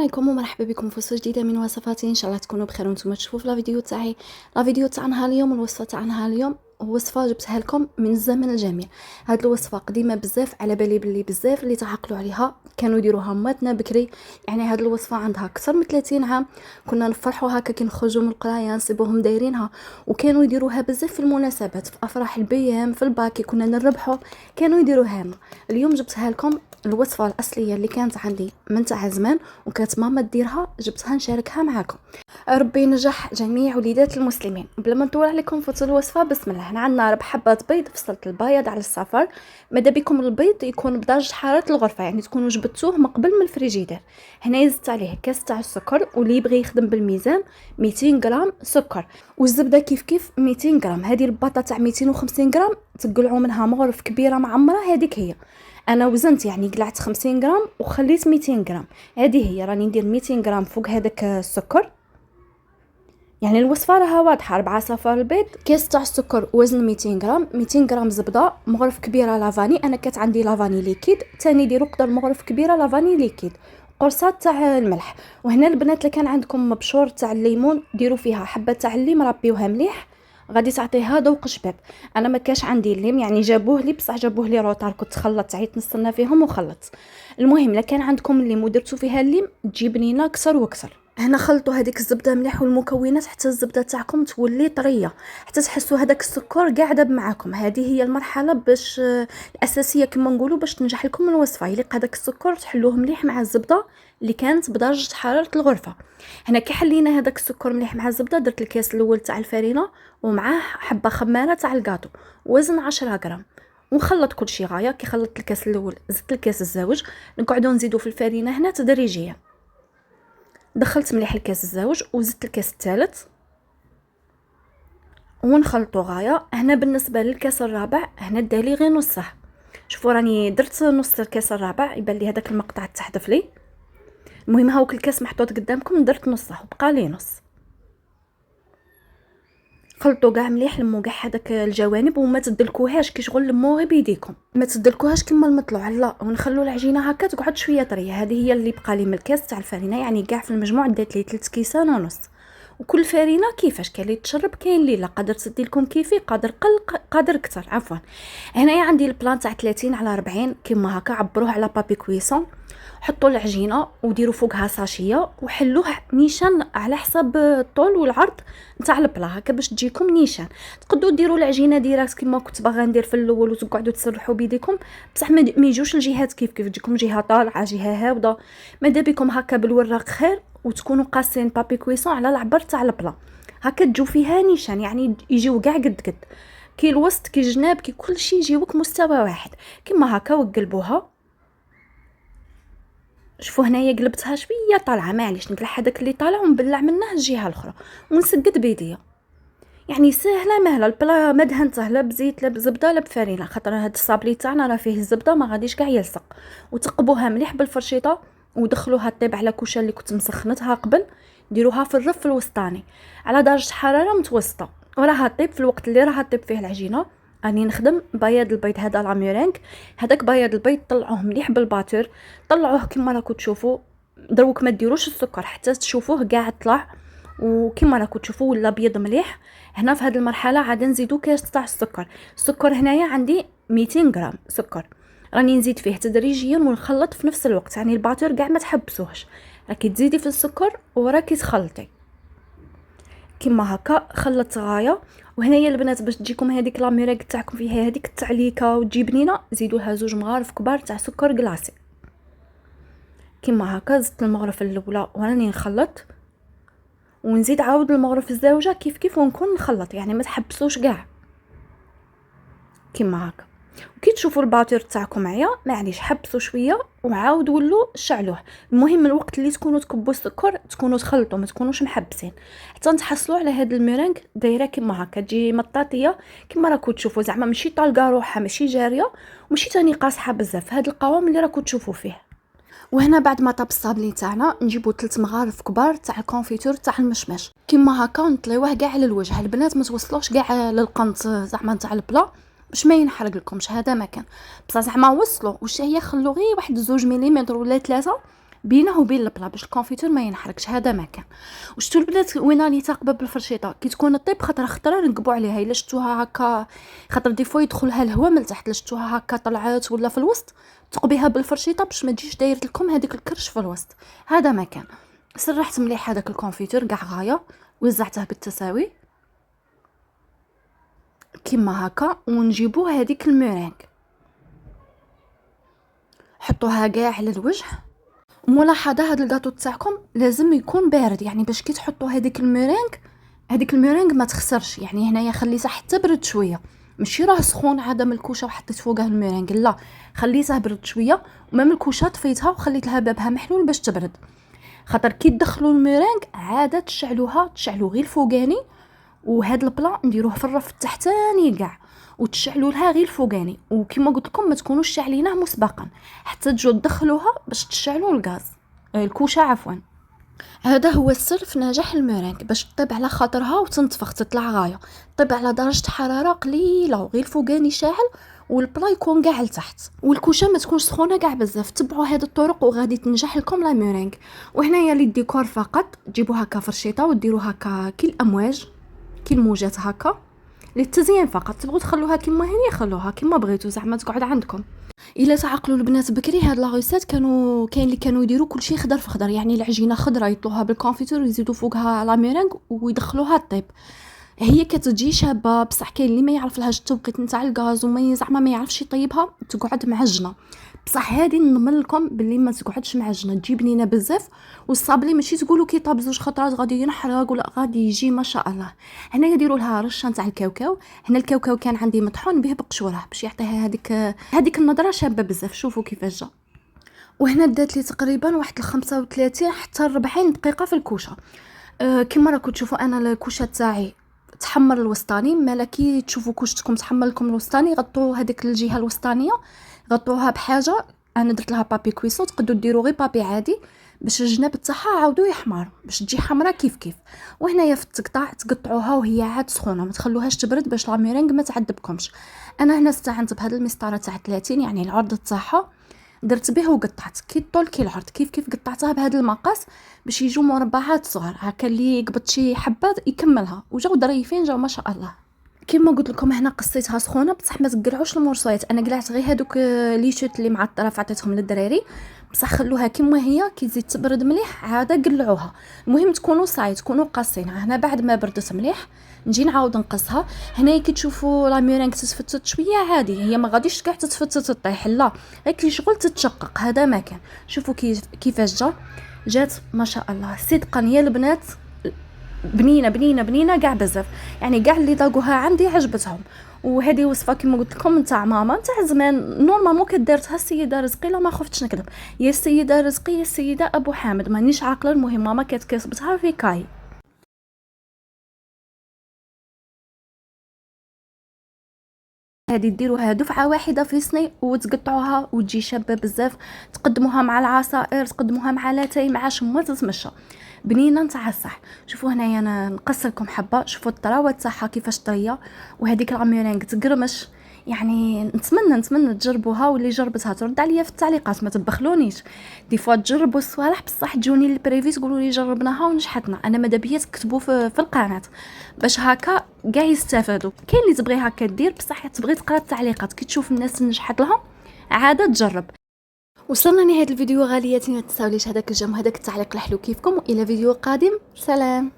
عليكم ومرحبا بكم في وصفه جديده من وصفاتي. ان شاء الله تكونوا بخير وانتم تشوفوا في الفيديو تاعي. الفيديو تاعنا اليوم الوصفه تاعنا اليوم وصفه جبتها لكم من الزمن الجميل. هاد الوصفه قديمه بزاف، على بالي بلي بزاف اللي تعقلوا عليها كانوا يديروها ماتنا بكري. يعني هاد الوصفه عندها اكثر من 30 عام. كنا نفرحوا هكا كي نخرجوا من القرايه نصيبوهم دايرينها، وكانوا يديروها بزاف في المناسبات، في افراح البيام، في الباكي كنا نربحوا كانوا يديروها لنا. اليوم جبتها لكم الوصفه الاصليه اللي كانت عندي من تاع زمان وكانت ماما ديرها، جبتها نشاركها معكم. ربي ينجح جميع وليدات المسلمين. بلا ما نطول عليكم فوت الوصفه، بسم الله. هنا عندنا ربع حبات بيض، فصلت البيض على الصفر. ماذا بكم البيض يكون بدرجه حراره الغرفه، يعني تكونوا جبتوه من قبل من الفريجيدير. هنا زدت عليه كاس تاع السكر، واللي يبغي يخدم بالميزان 200 غرام سكر، والزبده كيف كيف 200 غرام. هذه الباطه تاع 250 غرام تقلعوا منها مغرف كبيره معمره، هذيك هي. انا وزنت يعني قلعت 50 غرام وخليت 200 غرام. هذه هي راني ندير 200 غرام فوق هذاك السكر. يعني الوصفه راها واضحه: 4 صفار البيض، كاس تاع السكر، وزن 200 غرام، 200 غرام زبده، مغرف كبيره لافاني. انا كانت عندي لافاني ليكيد، ثاني ديروا قدر مغرف كبيره لافاني ليكيد، قرصات تاع الملح. وهنا البنات اللي كان عندكم مبشور تاع الليمون ديروا فيها حبه تاع الليم ربيوها مليح، غادي تعطيها ذوق شباب. انا ما كاش عندي الليم، يعني جابوه لي بصح جابوه لي روطار، كنت خلطت عيط نستنى فيهم وخلطت. المهم لا كان عندكم الليم ودرتوا فيها الليم تجي بنينه اكثر واكثر. هنا خلطوا هذيك الزبده مليح والمكونات حتى الزبده تاعكم تولي طريه، حتى تحسوا هذاك السكر قاع داب معاكم. هذه هي المرحله باش الاساسيه كما نقولوا باش تنجح لكم الوصفه. يليق هذاك السكر تحلوه مليح مع الزبده اللي كانت بدرجه حراره الغرفه. هنا كي حلينا هذاك السكر مليح مع الزبده، درت الكاس الاول تاع الفرينه ومعاه حبه خماره تاع الكاطو، وزن 10 غرام. ونخلط كل شيء غايه. كي خلطت الكاس الاول زدت الكاس الزوج، نقعدوا نزيدوا في الفرينه هنا تدريجيا. دخلت مليح الكاس الزوج وزدت الكاس الثالث ونخلطوا غايه. هنا بالنسبه للكاس الرابع هنا دالي غير نصه. شوفوا راني درت نص الكاس الرابع، يبان لي هذاك المقطع تحذف لي. المهم هاوك الكاس محطوط قدامكم، درت نصه وبقى لي نص. خلطوا كاع مليح، لموا كاع هذاك الجوانب وما تدلكوهاش كي شغل لموا غير بيديكم، ما تدلكوهاش كما المطلوع لا، ونخلوا العجينه هكا تقعد شويه طريه. هذه هي اللي بقى لي من الكاس تاع الفرينه، يعني كاع في المجموع دات لي 3 كيسان ونص. وكل فرينه كيفاش كاين اللي تشرب كاين اللي لا، قادر تدي لكم كيفي، قادر قل قادر كثر عفوا. هنايا عندي البلان تاع 30 على 40 كما هكا، عبروه على بابي كويسون، حطوا العجينه وديروا فوقها ساشيه وحلوه نيشان على حسب الطول والعرض نتاع البلا هكا باش تجيكم نيشان. تقدروا ديروا العجينه ديراكت كما كنت باغا ندير في الاول وتقعدوا تسرحوا بيديكم، بصح ما يجوش الجهات كيف كيف، تجيكم جهه طالعه جهه هابطه. ماذا بكم هكا بالوراق خير، وتكونوا قاسين بابي كويسون على العبر تاع البلا هكا تجو فيها نيشان، يعني يجيو كاع قد قد كي الوسط كي الجناب كي كل شيء يجيوك مستوى واحد كما هكا. وقلبوها. شوفوا هنايا قلبتها شويه طالعه، معليش نقلع هذاك اللي طالع ونبلع منه الجهه الاخرى ونسقد بيديا. يعني سهله مهله البلا، ما دهنته لا بزيت لا بزبده لا بفرينه، خاطر هاد الصابلي تاعنا راه فيه الزبده ما غاديش كاع يلصق. وتقبوها مليح بالفرشيطه ودخلوها طيب على كوشه اللي كنت مسخنتها قبل. ديروها في الرف الوسطاني على درجه حراره متوسطه، وراها طيب في الوقت اللي راها طيب فيه العجينه. راني نخدم بياض البيض هذا لاميرينك. هذاك بياض البيض طلعوه مليح بالباتور، طلعوه كما راكم تشوفوا. دروك ما ديروش السكر حتى تشوفوه قاع طلع وكما راكم تشوفوا ولا ابيض مليح. هنا في هذه المرحله عاد نزيدو كاس تاع السكر. السكر هنايا عندي 200 غرام سكر، راني نزيد فيه تدريجيا ونخلط في نفس الوقت، يعني الباتور كاع ما تحبسوهش، راكي تزيدي في السكر وراكي تخلطي كما هكا. خلطت غايه. وهنايا البنات باش تجيكم هذيك لاميريك تاعكم فيها هذيك التعليكه وتجي بنينه، زيدوها 2 مغارف كبار تاع سكر كلاصي كما هكا. زدت المغرف الاولى وراني نخلط، ونزيد عاود المغرف الزوجه كيف كيف ونكون نخلط، يعني ما تحبسوش كاع كما هكا. وكي تشوفوا الباتور تاعكم عيا معليش حبسوا شويه وعاود ولوا شعلوه. المهم الوقت اللي تكونوا تكبوا السكر تكونوا تخلطوا، ما تكونوش محبسين حتى نتحصلوا على هذا الميرينغ دايره كما هكا، تجي مطاطيه كما راكم تشوفوا، زعما ماشي طالقه روحها ماشي جاريه وماشي تاني قاصحه بزاف، هذا القوام اللي راكم تشوفوا فيه. وهنا بعد ما طاب الصابلي تاعنا نجيبو 3 مغارف كبار تاع الكونفيتور تاع المشماش كما هكا، ونطليوه كاع على الوجه. البنات ما توصلوش كاع للقنت زعما تاع البلا باش ما ينحرق لكمش، هذا ما كان بصح زعما وصلوا واش هي، خلو غير 1 2 ملم ولا 3 بينه وبين البلا باش الكونفيتور ما ينحرقش. هذا ما كان. وشتو البنات وين راني تاقبه بالفرشيطه كي تكون الطيب خطره نقبوا عليها. الا شفتوها هكا خاطر دي فوا يدخلها الهواء من تحت، الا شفتوها هكا طلعت ولا في الوسط تقبيها بالفرشيطه باش ما تجيش دايره لكم هذيك الكرش في الوسط. هذا ما كان. سرحت مليح هذاك الكونفيتور كاع غايه، وزعته بالتساوي كيما هكا. ونجيبو هذيك الميرينغ حطوها كاع على الوجه. ملاحظه هذا الكاطو تاعكم لازم يكون بارد، يعني باش كي تحطوا هذيك الميرينغ ما تخسرش. يعني هنايا خليته حتى برد شويه، ماشي راه سخون عاد من الكوشه وحطيت فوقها الميرينغ، لا خليته برد شويه. ومام الكوشه طفيتها وخليت لها بابها محلول باش تبرد، خاطر كي تدخلوا الميرينغ عاده تشعلوا غير الفوقاني، وهاد البلا نديروه في الرف التحتاني كاع، وتشعلوا لها غير الفوقاني. وكما قلت لكم ما تكونوش شاعلينه مسبقا حتى تجوا تدخلوها باش تشعلوا الغاز الكوشه عفوا. هذا هو السر في نجاح الميرينغ، باش تطيب على خاطرها وتنتفخ تطلع غايه. طيب على درجه حراره قليله وغير الفوقاني شاعل، والبلا يكون كاع لتحت، والكوشه ما تكونش سخونه كاع بزاف. تبعوا هذه الطرق وغادي تنجح لكم لا ميرينغ. وهنايا للديكور فقط تجيبوا هكا فرشيطه وديروا هكا كي الامواج كي الموجات هكا للتزيين فقط. تبغوا تخلوها كيما هي خلوها كيما بغيتوا زعما تقعد عندكم. الا تعقلوا البنات بكري هاد لاغوسات كاين اللي كانوا يديروا كلشي خضر في خضر، يعني العجينه خضره يطلوها بالكونفيتور ويزيدوا فوقها لا ميرينغ ويدخلوها الطيب. هي كتجي شابه بصح كاين اللي ما يعرف لهاش التوقيت نتاع الغاز وما زعما ما يعرفش يطيبها تقعد معجنه. بصح هذه نضمن لكم باللي ما تقعدش معجنه، تجي بنينه بزاف. والصابلي ماشي تقولوا كي طاب زوج خطرات غادي ينحرق ولا غادي يجي ما شاء الله. هنا يديروا لها رشه نتاع الكاوكاو. هنا الكاوكاو كان عندي مطحون به بقشوره باش يعطيها هذيك النظره شابه بزاف. شوفوا كيفاش جا. وهنا دات لي تقريبا واحد 35 حتى 40 دقيقه في الكوشه. كما راكم تشوفوا انا الكوشه تاعي تحمر الوسطاني. مالا كي تشوفوا كوشتكم تحمر لكم الوسطاني غطوا هذيك الجهه الوسطانيه غطوها بحاجه. انا درت لها بابي كويسو، تقدروا ديروا غير بابي عادي باش الجناب تاعها عاودوا يحمر باش تجي حمراء كيف. وهنايا في التقطاع تقطعوها وهي عاد سخونه، ما تخلوهاش تبرد باش لا ميرينغ ما تعذبكمش. انا هنا استعنت بهذا المسطره تاع 30 يعني العرض تاعها درت به وقطعت كي الطول كي العرض كيف قطعتها بهذا المقاس باش يجوا مربعات صغار هكا. اللي قبط شي حبه يكملها وجاو ظريفين جاو ما شاء الله. كما قلت لكم هنا قصيتها سخونه بصح ما تقلعوش المرصيات. انا قلعت غير هذوك لي شوت اللي معطره عطيتهم للدراري، بصح خلوها كما هي كي تزيد تبرد مليح عاده قلعوها. المهم تكونوا صاي تكونوا قاصينها. هنا بعد ما بردت مليح نجي نعاود نقصها. هنا كي تشوفوا لا ميرينغ تتفتت شويه عادي، هي ما غاديش كاع تتفتت تطيح لا، غير كي شغل تتشقق. هذا ما كان. شوفوا كيفاش جات ما شاء الله. صدقا يا البنات بنينه كاع بزاف، يعني كاع اللي ذاقوها عندي عجبتهم. وهذه وصفه كما قلت لكم نتاع ماما نتاع زمان نورمالمون كدارتها السيده رزقي. لا ما خفتش نكذب، يا السيده رزقي يا السيده ابو حامد مانيش عاقله. المهم ماما كانت كسبتها في كاي. هذه ديروها دفعه واحده في صني وتقطعوها وتجي شابه بزاف. تقدموها مع العصائر، تقدموها مع لاتاي مع شمال تتمشى بنينه نتاع الصح. شوفوا هنايا انا نقص لكم حبه. شوفوا الطراوه تاعها كيفاش طريه، وهذيك العميرينغ تقرمش. يعني نتمنى تجربوها، واللي جربتها ترد عليا في التعليقات ما تبخلونيش. دي فوا تجربوا الصوالح بصح تجوني البريفي تقولوا لي جربناها ونجحتنا. انا ماذا بيا تكتبوا في القناه باش هكا كاع يستافدوا. كاين اللي تبغي هكا دير بصح تبغي تقرا التعليقات كي تشوف الناس نجحت لهم عاده تجرب. وصلنا لنهايه الفيديو غالياتي، ما تنساوليش هذاك الجيم وهذاك التعليق الحلو كيفكم، والى فيديو قادم. سلام.